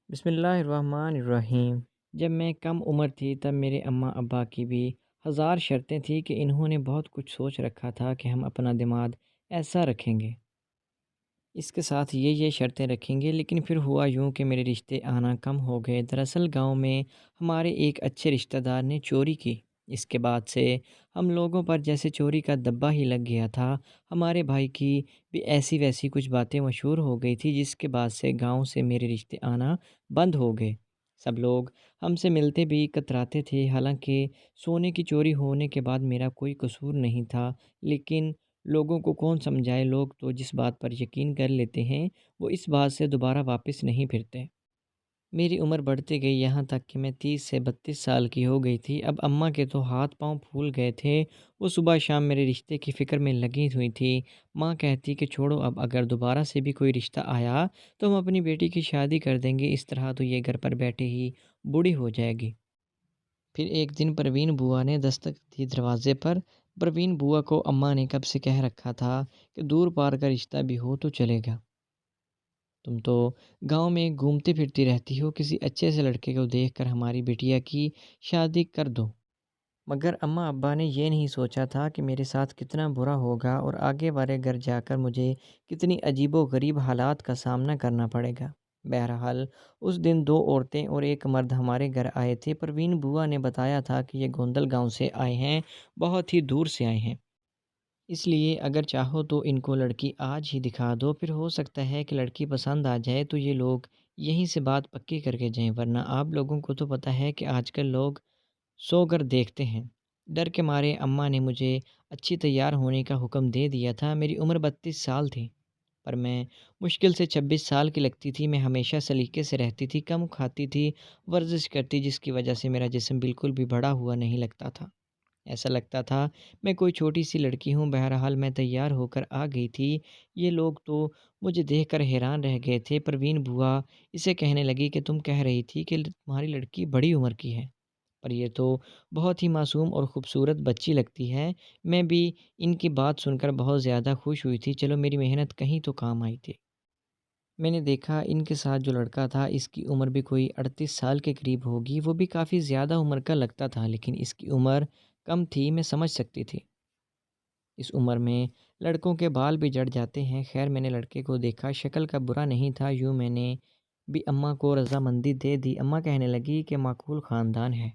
بسم اللہ الرحمن الرحیم۔ جب میں کم عمر تھی تب میرے اماں ابا کی بھی ہزار شرطیں تھیں کہ انہوں نے بہت کچھ سوچ رکھا تھا کہ ہم اپنا دماغ ایسا رکھیں گے، اس کے ساتھ یہ شرطیں رکھیں گے، لیکن پھر ہوا یوں کہ میرے رشتے آنا کم ہو گئے۔ دراصل گاؤں میں ہمارے ایک اچھے رشتہ دار نے چوری کی۔ اس کے بعد سے ہم لوگوں پر جیسے چوری کا دبا ہی لگ گیا تھا۔ ہمارے بھائی کی بھی ایسی ویسی کچھ باتیں مشہور ہو گئی تھی، جس کے بعد سے گاؤں سے میرے رشتے آنا بند ہو گئے۔ سب لوگ ہم سے ملتے بھی کتراتے تھے، حالانکہ سونے کی چوری ہونے کے بعد میرا کوئی قصور نہیں تھا، لیکن لوگوں کو کون سمجھائے؟ لوگ تو جس بات پر یقین کر لیتے ہیں وہ اس بات سے دوبارہ واپس نہیں پھرتے۔ میری عمر بڑھتی گئی، یہاں تک کہ میں 30 سے 32 سال کی ہو گئی تھی۔ اب اماں کے تو ہاتھ پاؤں پھول گئے تھے۔ وہ صبح شام میرے رشتے کی فکر میں لگی ہوئی تھی۔ ماں کہتی کہ چھوڑو، اب اگر دوبارہ سے بھی کوئی رشتہ آیا تو ہم اپنی بیٹی کی شادی کر دیں گے، اس طرح تو یہ گھر پر بیٹھے ہی بوڑھی ہو جائے گی۔ پھر ایک دن پروین بوا نے دستک دی دروازے پر۔ پروین بوا کو اماں نے کب سے کہہ رکھا تھا کہ دور پار کا رشتہ بھی ہو تو چلے گا، تم تو گاؤں میں گھومتی پھرتی رہتی ہو، کسی اچھے سے لڑکے کو دیکھ کر ہماری بیٹیا کی شادی کر دو۔ مگر اماں ابا نے یہ نہیں سوچا تھا کہ میرے ساتھ کتنا برا ہوگا اور آگے والے گھر جا کر مجھے کتنی عجیب و غریب حالات کا سامنا کرنا پڑے گا۔ بہرحال اس دن دو عورتیں اور ایک مرد ہمارے گھر آئے تھے۔ پروین بوا نے بتایا تھا کہ یہ گوندل گاؤں سے آئے ہیں، بہت ہی دور سے آئے ہیں، اس لیے اگر چاہو تو ان کو لڑکی آج ہی دکھا دو، پھر ہو سکتا ہے کہ لڑکی پسند آ جائے تو یہ لوگ یہیں سے بات پکی کر کے جائیں، ورنہ آپ لوگوں کو تو پتہ ہے کہ آج کل لوگ سو گر دیکھتے ہیں۔ ڈر کے مارے اماں نے مجھے اچھی تیار ہونے کا حکم دے دیا تھا۔ میری عمر 32 سال تھی، پر میں مشکل سے 26 سال کی لگتی تھی۔ میں ہمیشہ سلیقے سے رہتی تھی، کم کھاتی تھی، ورزش کرتی، جس کی وجہ سے میرا جسم بالکل بھی بڑا ہوا نہیں لگتا تھا۔ ایسا لگتا تھا میں کوئی چھوٹی سی لڑکی ہوں۔ بہرحال میں تیار ہو کر آ گئی تھی۔ یہ لوگ تو مجھے دیکھ کر حیران رہ گئے تھے۔ پروین بوا اسے کہنے لگی کہ تم کہہ رہی تھی کہ تمہاری لڑکی بڑی عمر کی ہے، پر یہ تو بہت ہی معصوم اور خوبصورت بچی لگتی ہے۔ میں بھی ان کی بات سن کر بہت زیادہ خوش ہوئی تھی، چلو میری محنت کہیں تو کام آئی تھی۔ میں نے دیکھا ان کے ساتھ جو لڑکا تھا اس کی عمر بھی کوئی 38 سال کے قریب ہوگی، وہ بھی کافی زیادہ عمر کا لگتا تھا، لیکن اس کی عمر کم تھی، میں سمجھ سکتی تھی۔ اس عمر میں لڑکوں کے بال بھی جڑ جاتے ہیں۔ خیر میں نے لڑکے کو دیکھا، شکل کا برا نہیں تھا، یوں میں نے بھی اماں کو رضامندی دے دی۔ اماں کہنے لگی کہ معقول خاندان ہے،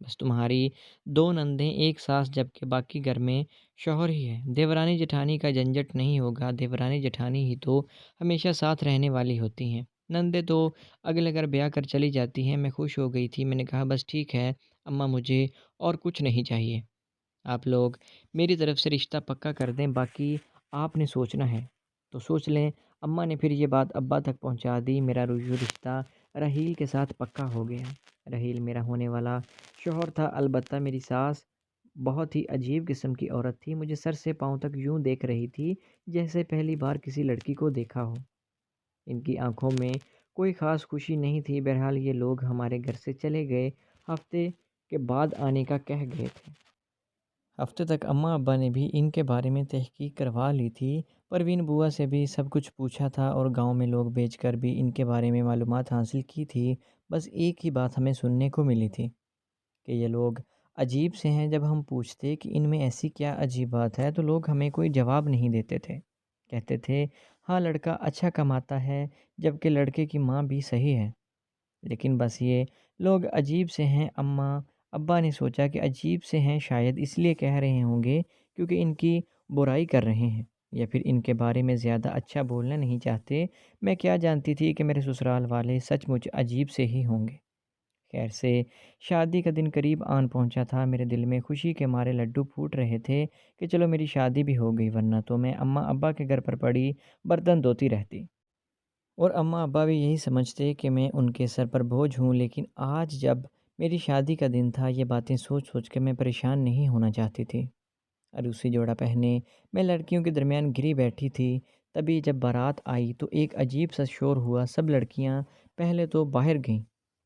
بس تمہاری دو نندیں، ایک ساس، جبکہ باقی گھر میں شوہر ہی ہے۔ دیورانی جٹھانی کا جھنجھٹ نہیں ہوگا، دیورانی جٹھانی ہی تو ہمیشہ ساتھ رہنے والی ہوتی ہیں، نندیں تو اگلے گھر بیاہ کر چلی جاتی ہیں۔ میں خوش ہو گئی تھی، میں نے کہا بس ٹھیک ہے اماں، مجھے اور کچھ نہیں چاہیے، آپ لوگ میری طرف سے رشتہ پکا کر دیں، باقی آپ نے سوچنا ہے تو سوچ لیں۔ اماں نے پھر یہ بات ابا تک پہنچا دی۔ میرا رشتہ رحیل کے ساتھ پکا ہو گیا۔ رحیل میرا ہونے والا شوہر تھا، البتہ میری ساس بہت ہی عجیب قسم کی عورت تھی، مجھے سر سے پاؤں تک یوں دیکھ رہی تھی جیسے پہلی بار کسی لڑکی کو دیکھا ہو۔ ان کی آنکھوں میں کوئی خاص خوشی نہیں تھی۔ بہرحال یہ لوگ ہمارے گھر سے چلے گئے، ہفتے کے بعد آنے کا کہہ گئے تھے۔ ہفتے تک اماں ابا نے بھی ان کے بارے میں تحقیق کروا لی تھی، پروین بوا سے بھی سب کچھ پوچھا تھا اور گاؤں میں لوگ بھیج کر بھی ان کے بارے میں معلومات حاصل کی تھی۔ بس ایک ہی بات ہمیں سننے کو ملی تھی کہ یہ لوگ عجیب سے ہیں۔ جب ہم پوچھتے کہ ان میں ایسی کیا عجیب بات ہے تو لوگ ہمیں کوئی جواب نہیں دیتے تھے، کہتے تھے ہاں لڑکا اچھا کماتا ہے، جبکہ لڑکے کی ماں بھی صحیح ہے، لیکن بس یہ لوگ عجیب سے ہیں۔ اماں ابا نے سوچا کہ عجیب سے ہیں شاید اس لیے کہہ رہے ہوں گے کیونکہ ان کی برائی کر رہے ہیں، یا پھر ان کے بارے میں زیادہ اچھا بولنا نہیں چاہتے۔ میں کیا جانتی تھی کہ میرے سسرال والے سچ مچ عجیب سے ہی ہوں گے۔ خیر سے شادی کا دن قریب آن پہنچا تھا، میرے دل میں خوشی کے مارے لڈو پھوٹ رہے تھے کہ چلو میری شادی بھی ہو گئی، ورنہ تو میں اماں ابا کے گھر پر پڑی برتن دھوتی رہتی اور اماں ابا بھی یہی سمجھتے کہ میں ان کے سر پر بوجھ ہوں۔ لیکن آج جب میری شادی کا دن تھا، یہ باتیں سوچ سوچ کے میں پریشان نہیں ہونا چاہتی تھی۔ عروسی جوڑا پہنے میں لڑکیوں کے درمیان گری بیٹھی تھی، تبھی جب بارات آئی تو ایک عجیب سا شور ہوا۔ سب لڑکیاں پہلے تو باہر گئیں،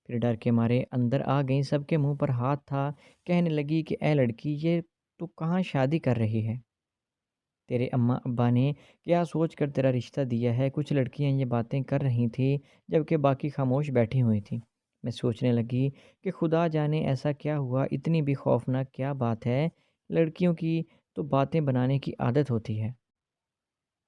پھر ڈر کے مارے اندر آ گئیں، سب کے منہ پر ہاتھ تھا۔ کہنے لگی کہ اے لڑکی، یہ تو کہاں شادی کر رہی ہے؟ تیرے اماں ابا نے کیا سوچ کر تیرا رشتہ دیا ہے؟ کچھ لڑکیاں یہ باتیں کر رہی تھیں جبکہ باقی خاموش بیٹھی ہوئی تھیں۔ میں سوچنے لگی کہ خدا جانے ایسا کیا ہوا، اتنی بھی خوفناک کیا بات ہے؟ لڑکیوں کی تو باتیں بنانے کی عادت ہوتی ہے۔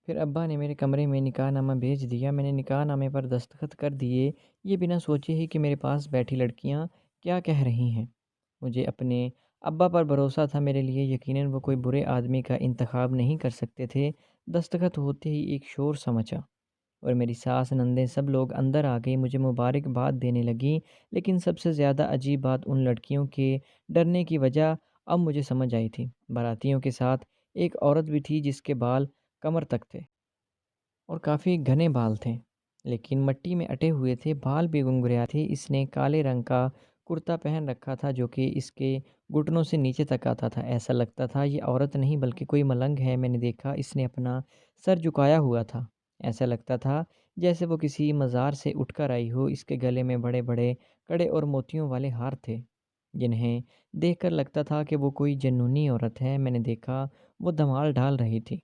پھر ابا نے میرے کمرے میں نکاح نامہ بھیج دیا۔ میں نے نکاح نامے پر دستخط کر دیے، یہ بنا سوچے ہی کہ میرے پاس بیٹھی لڑکیاں کیا کہہ رہی ہیں۔ مجھے اپنے ابا پر بھروسہ تھا، میرے لیے یقیناً وہ کوئی برے آدمی کا انتخاب نہیں کر سکتے تھے۔ دستخط ہوتے ہی ایک شور سا مچا اور میری ساس، نندیں، سب لوگ اندر آ گئی، مجھے مبارکباد دینے لگیں۔ لیکن سب سے زیادہ عجیب بات ان لڑکیوں کے ڈرنے کی وجہ اب مجھے سمجھ آئی تھی۔ باراتیوں کے ساتھ ایک عورت بھی تھی جس کے بال کمر تک تھے اور کافی گھنے بال تھے، لیکن مٹی میں اٹے ہوئے تھے، بال بھی گنگریا تھے۔ اس نے کالے رنگ کا کرتا پہن رکھا تھا جو کہ اس کے گھٹنوں سے نیچے تک آتا تھا۔ ایسا لگتا تھا یہ عورت نہیں بلکہ کوئی ملنگ ہے۔ میں نے دیکھا اس نے اپنا سر جھکایا ہوا تھا، ایسا لگتا تھا جیسے وہ کسی مزار سے اٹھ کر آئی ہو۔ اس کے گلے میں بڑے بڑے کڑے اور موتیوں والے ہار تھے جنہیں دیکھ کر لگتا تھا کہ وہ کوئی جنونی عورت ہے۔ میں نے دیکھا وہ دمال ڈال رہی تھی۔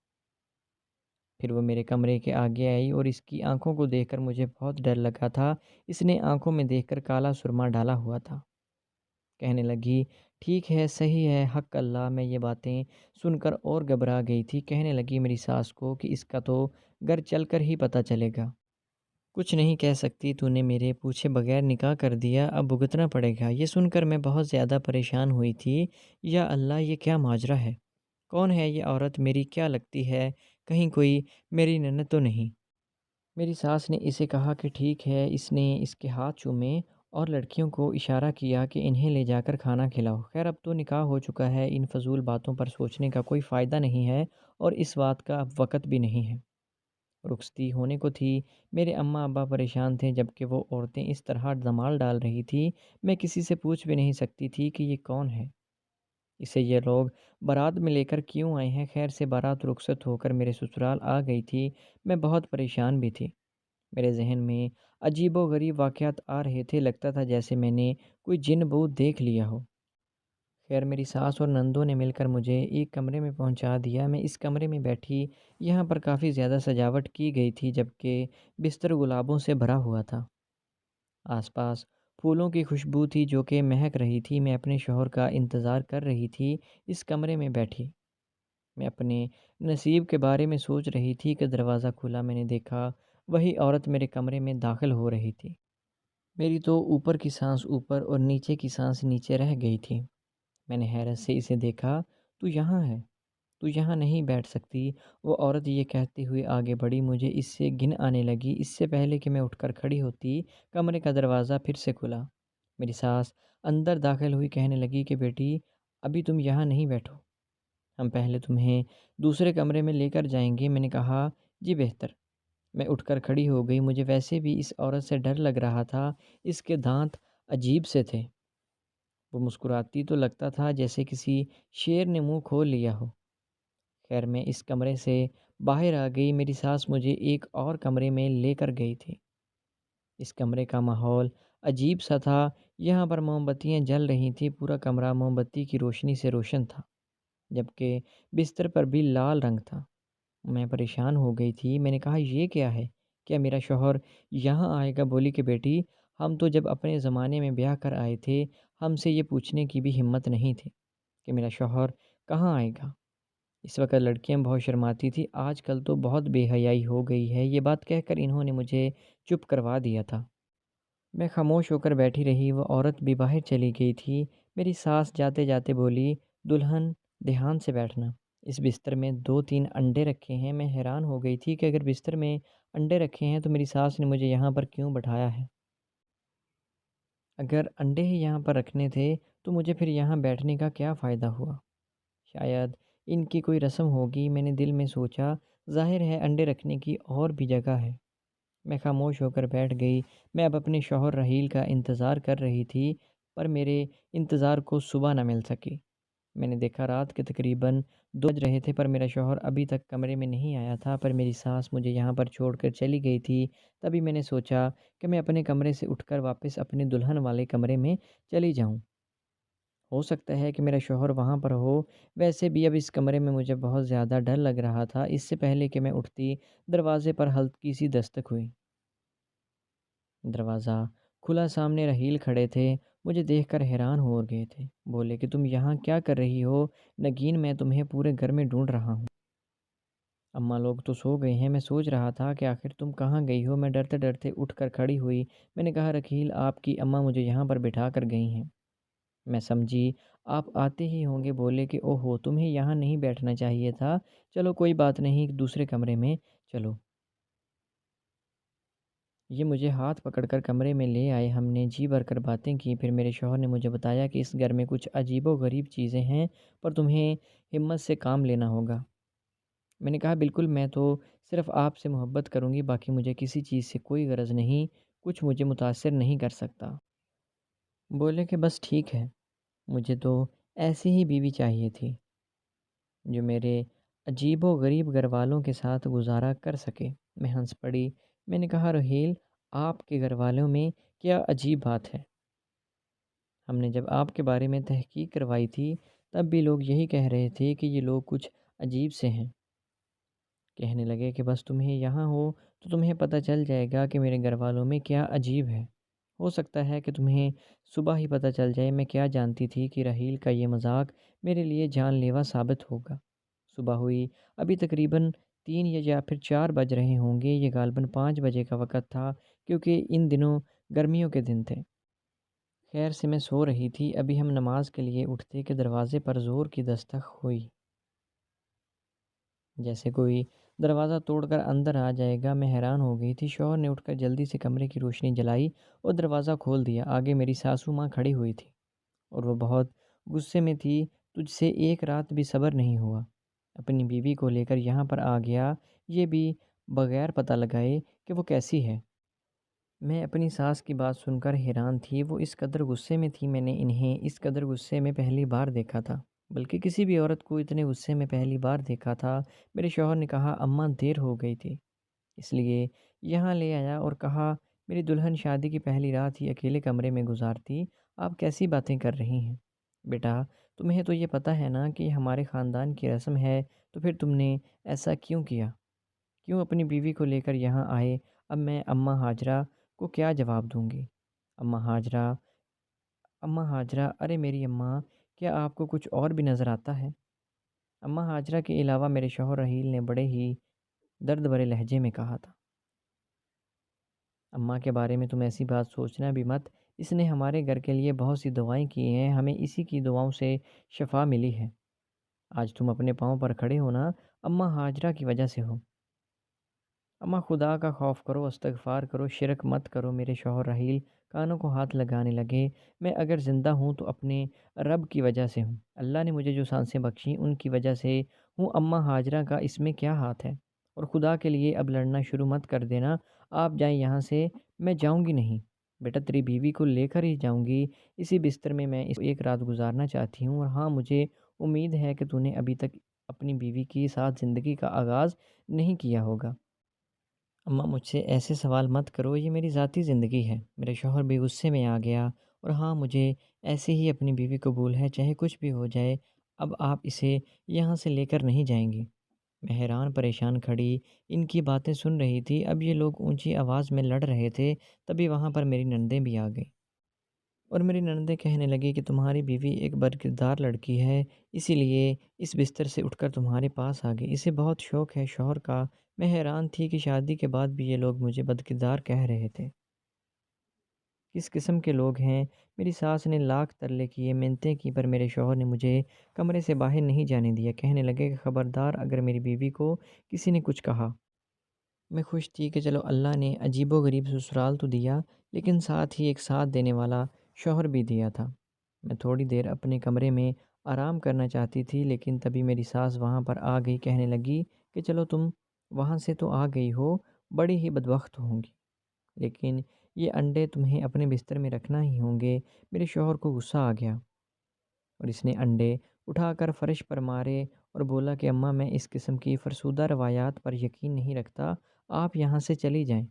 پھر وہ میرے کمرے کے آگے آئی اور اس کی آنکھوں کو دیکھ کر مجھے بہت ڈر لگا تھا۔ اس نے آنکھوں میں دیکھ کر کالا سرما ڈالا ہوا تھا۔ کہنے لگی، ٹھیک ہے، صحیح ہے، حق اللہ۔ میں یہ باتیں سن کر اور گھبرا گئی تھی۔ کہنے لگی میری ساس کو کہ اس کا تو گھر چل کر ہی پتہ چلے گا۔ کچھ نہیں کہہ سکتی، تو نے میرے پوچھے بغیر نکاح کر دیا، اب بھگتنا پڑے گا۔ یہ سن کر میں بہت زیادہ پریشان ہوئی تھی۔ یا اللہ، یہ کیا ماجرا ہے؟ کون ہے یہ عورت؟ میری کیا لگتی ہے؟ کہیں کوئی میری نند تو نہیں؟ میری ساس نے اسے کہا کہ ٹھیک ہے۔ اس نے اس کے ہاتھ چومے اور لڑکیوں کو اشارہ کیا کہ انہیں لے جا کر کھانا کھلاؤ۔ خیر اب تو نکاح ہو چکا ہے، ان فضول باتوں پر سوچنے کا کوئی فائدہ نہیں ہے اور اس بات کا اب وقت بھی نہیں ہے۔ رخصتی ہونے کو تھی۔ میرے اماں ابا پریشان تھے جبکہ وہ عورتیں اس طرح دمال ڈال رہی تھی۔ میں کسی سے پوچھ بھی نہیں سکتی تھی کہ یہ کون ہے، اسے یہ لوگ بارات میں لے کر کیوں آئے ہیں۔ خیر سے بارات رخصت ہو کر میرے سسرال آ گئی تھی۔ میں بہت پریشان بھی تھی۔ میرے ذہن میں عجیب و غریب واقعات آ رہے تھے، لگتا تھا جیسے میں نے کوئی جن بھوت دیکھ لیا ہو۔ خیر میری ساس اور نندوں نے مل کر مجھے ایک کمرے میں پہنچا دیا۔ میں اس کمرے میں بیٹھی، یہاں پر کافی زیادہ سجاوٹ کی گئی تھی جبکہ بستر گلابوں سے بھرا ہوا تھا۔ آس پاس پھولوں کی خوشبو تھی جو کہ مہک رہی تھی۔ میں اپنے شوہر کا انتظار کر رہی تھی اس کمرے میں بیٹھی۔ میں اپنے نصیب کے بارے میں سوچ رہی تھی کہ دروازہ کھلا، میں نے دیکھا وہی عورت میرے کمرے میں داخل ہو رہی تھی۔ میری تو اوپر کی سانس اوپر اور نیچے کی سانس نیچے رہ گئی تھی۔ میں نے حیرت سے اسے دیکھا، تو یہاں ہے، تو یہاں نہیں بیٹھ سکتی؟ وہ عورت یہ کہتے ہوئے آگے بڑھی۔ مجھے اس سے گھن آنے لگی۔ اس سے پہلے کہ میں اٹھ کر کھڑی ہوتی، کمرے کا دروازہ پھر سے کھلا۔ میری ساس اندر داخل ہوئی، کہنے لگی کہ بیٹی ابھی تم یہاں نہیں بیٹھو، ہم پہلے تمہیں دوسرے کمرے میں لے کر جائیں گے۔ میں نے کہا جی بہتر۔ میں اٹھ کر کھڑی ہو گئی۔ مجھے ویسے بھی اس عورت سے ڈر لگ رہا تھا، اس کے دانت عجیب سے تھے، وہ مسکراتی تو لگتا تھا جیسے کسی شیر نے منہ کھول لیا ہو۔ خیر میں اس کمرے سے باہر آ گئی۔ میری ساس مجھے ایک اور کمرے میں لے کر گئی تھی۔ اس کمرے کا ماحول عجیب سا تھا، یہاں پر موم بتیاں جل رہی تھیں، پورا کمرہ موم بتی کی روشنی سے روشن تھا جبکہ بستر پر بھی لال رنگ تھا۔ میں پریشان ہو گئی تھی۔ میں نے کہا یہ کیا ہے؟ کیا میرا شوہر یہاں آئے گا؟ بولی کہ بیٹی ہم تو جب اپنے زمانے میں بیاہ کر آئے تھے، ہم سے یہ پوچھنے کی بھی ہمت نہیں تھی کہ میرا شوہر کہاں آئے گا۔ اس وقت لڑکیاں بہت شرماتی تھی، آج کل تو بہت بے حیائی ہو گئی ہے۔ یہ بات کہہ کر انہوں نے مجھے چپ کروا دیا تھا۔ میں خاموش ہو کر بیٹھی رہی، وہ عورت بھی باہر چلی گئی تھی۔ میری ساس جاتے جاتے بولی، دلہن دھیان سے بیٹھنا، اس بستر میں 2-3 انڈے رکھے ہیں۔ میں حیران ہو گئی تھی کہ اگر بستر میں انڈے رکھے ہیں تو میری ساس نے مجھے یہاں پر کیوں بٹھایا ہے؟ اگر انڈے ہی یہاں پر رکھنے تھے تو مجھے پھر یہاں بیٹھنے کا کیا فائدہ ہوا؟ شاید ان کی کوئی رسم ہوگی، میں نے دل میں سوچا۔ ظاہر ہے انڈے رکھنے کی اور بھی جگہ ہے۔ میں خاموش ہو کر بیٹھ گئی۔ میں اب اپنے شوہر رحیل کا انتظار کر رہی تھی، پر میرے انتظار کو صبح نہ مل سکی۔ میں نے دیکھا رات کے تقریباً 2 بج رہے تھے پر میرا شوہر ابھی تک کمرے میں نہیں آیا تھا، پر میری ساس مجھے یہاں پر چھوڑ کر چلی گئی تھی۔ تبھی میں نے سوچا کہ میں اپنے کمرے سے اٹھ کر واپس اپنے دلہن والے کمرے میں چلی جاؤں۔ ہو سکتا ہے کہ میرا شوہر وہاں پر ہو۔ ویسے بھی اب اس کمرے میں مجھے بہت زیادہ ڈر لگ رہا تھا۔ اس سے پہلے کہ میں اٹھتی، دروازے پر ہلکی سی دستک ہوئی۔ دروازہ کھلا، سامنے رحیل کھڑے تھے۔ مجھے دیکھ کر حیران ہو گئے تھے۔ بولے کہ تم یہاں کیا کر رہی ہو نگین؟ میں تمہیں پورے گھر میں ڈھونڈ رہا ہوں۔ اماں لوگ تو سو گئے ہیں، میں سوچ رہا تھا کہ آخر تم کہاں گئی ہو۔ میں ڈرتے ڈرتے اٹھ کر کھڑی ہوئی۔ میں نے کہا رحیل، آپ کی اماں مجھے یہاں پر بٹھا کر گئی ہیں۔ میں سمجھی آپ آتے ہی ہوں گے۔ بولے کہ او ہو، تمہیں یہاں نہیں بیٹھنا چاہیے تھا۔ چلو کوئی بات نہیں، دوسرے کمرے میں چلو۔ یہ مجھے ہاتھ پکڑ کر کمرے میں لے آئے۔ ہم نے جی بھر کر باتیں کی۔ پھر میرے شوہر نے مجھے بتایا کہ اس گھر میں کچھ عجیب و غریب چیزیں ہیں، پر تمہیں ہمت سے کام لینا ہوگا۔ میں نے کہا بالکل، میں تو صرف آپ سے محبت کروں گی، باقی مجھے کسی چیز سے کوئی غرض نہیں، کچھ مجھے متاثر نہیں کر سکتا۔ بولے کہ بس ٹھیک ہے، مجھے تو ایسی ہی بیوی چاہیے تھی جو میرے عجیب و غریب گھر والوں کے ساتھ گزارا کر سکے۔ میں ہنس پڑی۔ میں نے کہا رحیل، آپ کے گھر والوں میں کیا عجیب بات ہے؟ ہم نے جب آپ کے بارے میں تحقیق کروائی تھی تب بھی لوگ یہی کہہ رہے تھے کہ یہ لوگ کچھ عجیب سے ہیں۔ کہنے لگے کہ بس تمہیں یہاں ہو تو تمہیں پتہ چل جائے گا کہ میرے گھر والوں میں کیا عجیب ہے۔ ہو سکتا ہے کہ تمہیں صبح ہی پتہ چل جائے۔ میں کیا جانتی تھی کہ رحیل کا یہ مذاق میرے لیے جان لیوا ثابت ہوگا۔ صبح ہوئی، ابھی تقریباً 3 یا پھر 4 بج رہے ہوں گے۔ یہ غالباً 5 بجے کا وقت تھا، کیونکہ ان دنوں گرمیوں کے دن تھے۔ خیر سے میں سو رہی تھی۔ ابھی ہم نماز کے لیے اٹھتے کہ دروازے پر زور کی دستک ہوئی، جیسے کوئی دروازہ توڑ کر اندر آ جائے گا۔ میں حیران ہو گئی تھی۔ شوہر نے اٹھ کر جلدی سے کمرے کی روشنی جلائی اور دروازہ کھول دیا۔ آگے میری ساسو ماں کھڑی ہوئی تھی اور وہ بہت غصے میں تھی۔ تجھ سے ایک رات بھی صبر نہیں ہوا، اپنی بیوی کو لے کر یہاں پر آ گیا، یہ بھی بغیر پتہ لگائے کہ وہ کیسی ہے۔ میں اپنی ساس کی بات سن کر حیران تھی۔ وہ اس قدر غصے میں تھی، میں نے انہیں اس قدر غصے میں پہلی بار دیکھا تھا، بلکہ کسی بھی عورت کو اتنے غصے میں پہلی بار دیکھا تھا۔ میرے شوہر نے کہا اماں دیر ہو گئی تھی، اس لیے یہاں لے آیا اور کہا میری دلہن شادی کی پہلی رات ہی اکیلے کمرے میں گزارتی، آپ کیسی باتیں کر رہی ہیں؟ بیٹا، تمہیں تو یہ پتہ ہے نا کہ یہ ہمارے خاندان کی رسم ہے، تو پھر تم نے ایسا کیوں کیا؟ کیوں اپنی بیوی کو لے کر یہاں آئے؟ اب میں اماں ہاجرہ کو کیا جواب دوں گی؟ اماں ہاجرہ، ارے میری اماں، کیا آپ کو کچھ اور بھی نظر آتا ہے؟ اماں ہاجرہ کے علاوہ میرے شوہر رحیل نے بڑے ہی درد بھرے لہجے میں کہا تھا۔ اماں کے بارے میں تم ایسی بات سوچنا بھی مت، اس نے ہمارے گھر کے لیے بہت سی دعائیں کی ہیں، ہمیں اسی کی دعاؤں سے شفا ملی ہے۔ آج تم اپنے پاؤں پر کھڑے ہو نا، اماں ہاجرہ کی وجہ سے ہو۔ اماں خدا کا خوف کرو، استغفار کرو، شرک مت کرو۔ میرے شوہر رحیل کانوں کو ہاتھ لگانے لگے۔ میں اگر زندہ ہوں تو اپنے رب کی وجہ سے ہوں، اللہ نے مجھے جو سانسیں بخشیں ان کی وجہ سے ہوں۔ اماں ہاجرہ کا اس میں کیا ہاتھ ہے؟ اور خدا کے لیے اب لڑنا شروع مت کر دینا، آپ جائیں یہاں سے۔ میں جاؤں گی نہیں بیٹا، تیری بیوی کو لے کر ہی جاؤں گی۔ اسی بستر میں میں ایک رات گزارنا چاہتی ہوں، اور ہاں مجھے امید ہے کہ تو نے ابھی تک اپنی بیوی کے ساتھ زندگی کا آغاز نہیں کیا ہوگا۔ اماں مجھ سے ایسے سوال مت کرو، یہ میری ذاتی زندگی ہے۔ میرے شوہر بھی غصے میں آ گیا، اور ہاں مجھے ایسے ہی اپنی بیوی قبول ہے، چاہے کچھ بھی ہو جائے۔ اب آپ اسے یہاں سے لے کر نہیں جائیں گی۔ میں حیران پریشان کھڑی ان کی باتیں سن رہی تھی۔ اب یہ لوگ اونچی آواز میں لڑ رہے تھے، تبھی وہاں پر میری نندیں بھی آ گئیں، اور میری نندیں کہنے لگی کہ تمہاری بیوی ایک بدکردار لڑکی ہے، اسی لیے اس بستر سے اٹھ کر تمہارے پاس آ گئی، اسے بہت شوق ہے شوہر کا۔ میں حیران تھی کہ شادی کے بعد بھی یہ لوگ مجھے بدکردار کہہ رہے تھے۔ کس قسم کے لوگ ہیں؟ میری ساس نے لاکھ ترلے کیے، منتیں کی، پر میرے شوہر نے مجھے کمرے سے باہر نہیں جانے دیا۔ کہنے لگے کہ خبردار اگر میری بیوی کو کسی نے کچھ کہا۔ میں خوش تھی کہ چلو اللہ نے عجیب و غریب سسرال تو دیا، لیکن ساتھ ہی ایک ساتھ دینے والا شوہر بھی دیا تھا۔ میں تھوڑی دیر اپنے کمرے میں آرام کرنا چاہتی تھی، لیکن تبھی میری ساس وہاں پر آ گئی۔ کہنے لگی کہ چلو تم وہاں سے تو آ گئی ہو، بڑی ہی بدبخت ہوں گی، لیکن یہ انڈے تمہیں اپنے بستر میں رکھنا ہی ہوں گے۔ میرے شوہر کو غصہ آ گیا اور اس نے انڈے اٹھا کر فرش پر مارے اور بولا کہ اماں میں اس قسم کی فرسودہ روایات پر یقین نہیں رکھتا، آپ یہاں سے چلی جائیں۔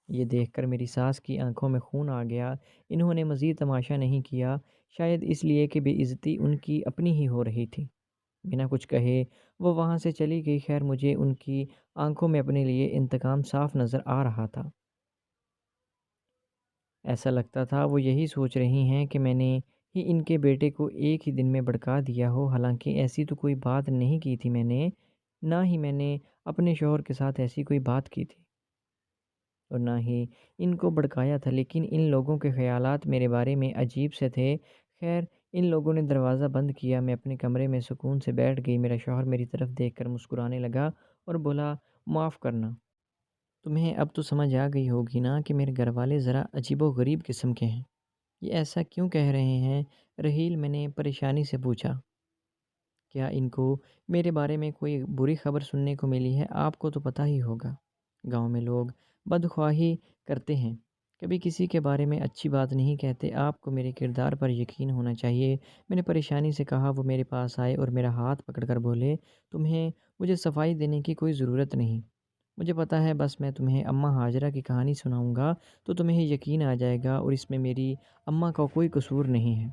یہ دیکھ کر میری ساس کی آنکھوں میں خون آ گیا۔ انہوں نے مزید تماشا نہیں کیا، شاید اس لیے کہ بے عزتی ان کی اپنی ہی ہو رہی تھی۔ بنا کچھ کہے وہ وہاں سے چلی گئی۔ خیر مجھے ان کی آنکھوں میں اپنے لیے انتقام صاف نظر آ رہا تھا۔ ایسا لگتا تھا وہ یہی سوچ رہی ہیں کہ میں نے ہی ان کے بیٹے کو ایک ہی دن میں بھڑکا دیا ہو، حالانکہ ایسی تو کوئی بات نہیں کی تھی میں نے، نہ ہی میں نے اپنے شوہر کے ساتھ ایسی کوئی بات کی تھی اور نہ ہی ان کو بھڑکایا تھا، لیکن ان لوگوں کے خیالات میرے بارے میں عجیب سے تھے۔ خیر ان لوگوں نے دروازہ بند کیا، میں اپنے کمرے میں سکون سے بیٹھ گئی۔ میرا شوہر میری طرف دیکھ کر مسکرانے لگا اور بولا، معاف کرنا، تمہیں اب تو سمجھ آ گئی ہوگی نا کہ میرے گھر والے ذرا عجیب و غریب قسم کے ہیں۔ یہ ایسا کیوں کہہ رہے ہیں رحیل؟ میں نے پریشانی سے پوچھا۔ کیا ان کو میرے بارے میں کوئی بری خبر سننے کو ملی ہے؟ آپ کو تو پتہ ہی ہوگا گاؤں میں لوگ بدخواہی کرتے ہیں، کبھی کسی کے بارے میں اچھی بات نہیں کہتے۔ آپ کو میرے کردار پر یقین ہونا چاہیے۔ میں نے پریشانی سے کہا۔ وہ میرے پاس آئے اور میرا ہاتھ پکڑ کر بولے، تمہیں مجھے صفائی دینے کی کوئی ضرورت نہیں، مجھے پتہ ہے، بس میں تمہیں اماں ہاجرہ کی کہانی سناؤں گا تو تمہیں یقین آ جائے گا، اور اس میں میری اماں کا کوئی قصور نہیں ہے۔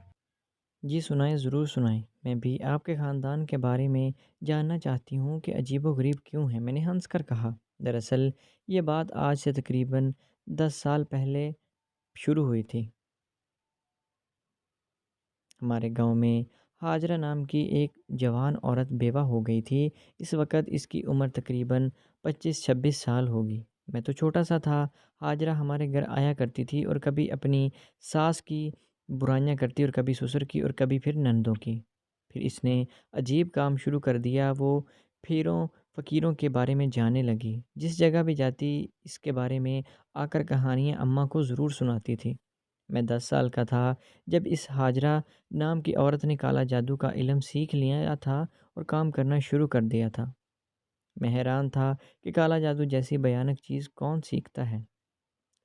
جی سنائیں، ضرور سنائیں، میں بھی آپ کے خاندان کے بارے میں جاننا چاہتی ہوں کہ عجیب و غریب کیوں ہیں، میں نے ہنس کر کہا۔ دراصل یہ بات آج سے تقریباً 10 سال پہلے شروع ہوئی تھی۔ ہمارے گاؤں میں ہاجرہ نام کی ایک جوان عورت بیوہ ہو گئی تھی۔ اس وقت اس کی عمر تقریباً 25-26 سال ہوگی۔ میں تو چھوٹا سا تھا۔ ہاجرہ ہمارے گھر آیا کرتی تھی اور کبھی اپنی ساس کی برائیاں کرتی اور کبھی سسر کی اور کبھی پھر نندوں کی۔ پھر اس نے عجیب کام شروع کر دیا، وہ پھیروں فقیروں کے بارے میں جاننے لگی۔ جس جگہ بھی جاتی اس کے بارے میں آ کر کہانیاں اماں کو ضرور سناتی تھی۔ میں 10 سال کا تھا جب اس ہاجرہ نام کی عورت نے کالا جادو کا علم سیکھ لیا تھا اور کام کرنا شروع کر دیا تھا۔ میں حیران تھا کہ کالا جادو جیسی بھیانک چیز کون سیکھتا ہے۔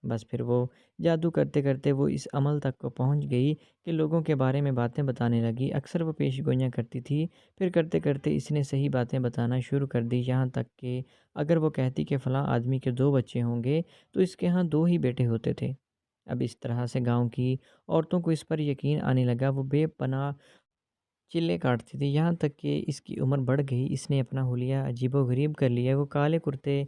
بس پھر وہ جادو کرتے کرتے وہ اس عمل تک کو پہنچ گئی کہ لوگوں کے بارے میں باتیں بتانے لگی۔ اکثر وہ پیش گوئیاں کرتی تھی، پھر کرتے کرتے اس نے صحیح باتیں بتانا شروع کر دی، یہاں تک کہ اگر وہ کہتی کہ فلاں آدمی کے 2 بچے ہوں گے تو اس کے ہاں 2 ہی بیٹے ہوتے تھے۔ اب اس طرح سے گاؤں کی عورتوں کو اس پر یقین آنے لگا۔ وہ بے پناہ چلے کاٹتی تھی، یہاں تک کہ اس کی عمر بڑھ گئی۔ اس نے اپنا حلیہ عجیب و غریب کر لیا۔ وہ کالے کرتے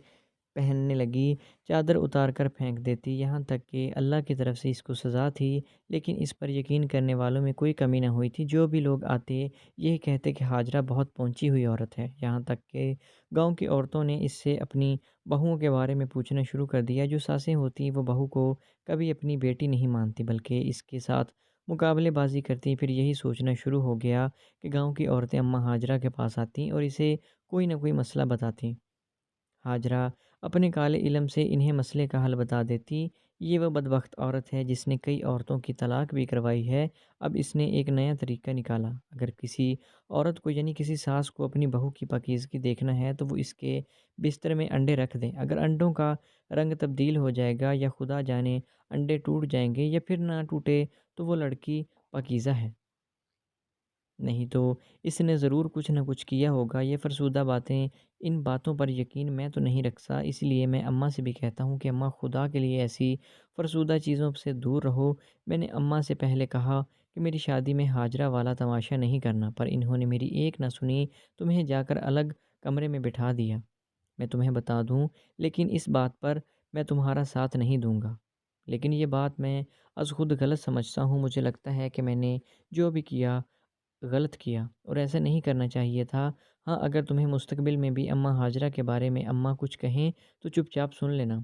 پہننے لگی، چادر اتار کر پھینک دیتی، یہاں تک کہ اللہ کی طرف سے اس کو سزا تھی، لیکن اس پر یقین کرنے والوں میں کوئی کمی نہ ہوئی تھی۔ جو بھی لوگ آتے یہی کہتے کہ ہاجرہ بہت پہنچی ہوئی عورت ہے، یہاں تک کہ گاؤں کی عورتوں نے اس سے اپنی بہوؤں کے بارے میں پوچھنا شروع کر دیا۔ جو ساسیں ہوتی وہ بہو کو کبھی اپنی بیٹی نہیں مانتی بلکہ اس کے ساتھ مقابلے بازی کرتی۔ پھر یہی سوچنا شروع ہو گیا کہ گاؤں کی عورتیں اماں ہاجرہ کے پاس آتیں اور اسے کوئی نہ کوئی مسئلہ بتاتیں۔ ہاجرہ اپنے کالے علم سے انہیں مسئلے کا حل بتا دیتی۔ یہ وہ بدبخت عورت ہے جس نے کئی عورتوں کی طلاق بھی کروائی ہے۔ اب اس نے ایک نیا طریقہ نکالا۔ اگر کسی عورت کو یعنی کسی ساس کو اپنی بہو کی پاکیزگی دیکھنا ہے تو وہ اس کے بستر میں انڈے رکھ دیں۔ اگر انڈوں کا رنگ تبدیل ہو جائے گا یا خدا جانے انڈے ٹوٹ جائیں گے یا پھر نہ ٹوٹے تو وہ لڑکی پاکیزہ ہے، نہیں تو اس نے ضرور کچھ نہ کچھ کیا ہوگا۔ یہ فرسودہ باتیں، ان باتوں پر یقین میں تو نہیں رکھتا، اس لیے میں اماں سے بھی کہتا ہوں کہ اماں خدا کے لیے ایسی فرسودہ چیزوں سے دور رہو۔ میں نے اماں سے پہلے کہا کہ میری شادی میں ہاجرہ والا تماشا نہیں کرنا، پر انہوں نے میری ایک نہ سنی، تمہیں جا کر الگ کمرے میں بٹھا دیا۔ میں تمہیں بتا دوں، لیکن اس بات پر میں تمہارا ساتھ نہیں دوں گا، لیکن یہ بات میں از خود غلط سمجھتا ہوں۔ مجھے لگتا ہے کہ میں نے جو بھی کیا غلط کیا اور ایسا نہیں کرنا چاہیے تھا۔ ہاں اگر تمہیں مستقبل میں بھی اماں ہاجرہ کے بارے میں اماں کچھ کہیں تو چپ چاپ سن لینا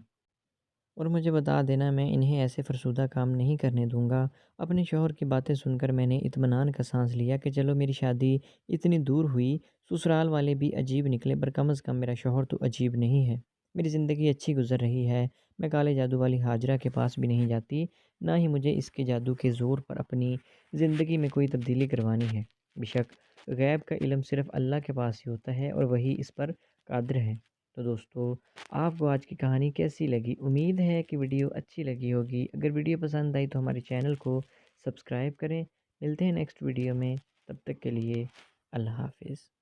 اور مجھے بتا دینا، میں انہیں ایسے فرسودہ کام نہیں کرنے دوں گا۔ اپنے شوہر کی باتیں سن کر میں نے اطمینان کا سانس لیا کہ چلو میری شادی اتنی دور ہوئی، سسرال والے بھی عجیب نکلے پر کم از کم میرا شوہر تو عجیب نہیں ہے۔ میری زندگی اچھی گزر رہی ہے، میں کالے جادو والی ہاجرہ کے پاس بھی نہیں جاتی، نہ ہی مجھے اس کے جادو کے زور پر اپنی زندگی میں کوئی تبدیلی کروانی ہے۔ بیشک غیب کا علم صرف اللہ کے پاس ہی ہوتا ہے اور وہی اس پر قادر ہے۔ تو دوستو، آپ کو آج کی کہانی کیسی لگی؟ امید ہے کہ ویڈیو اچھی لگی ہوگی۔ اگر ویڈیو پسند آئی تو ہمارے چینل کو سبسکرائب کریں۔ ملتے ہیں نیکسٹ ویڈیو میں، تب تک کے لیے اللہ حافظ۔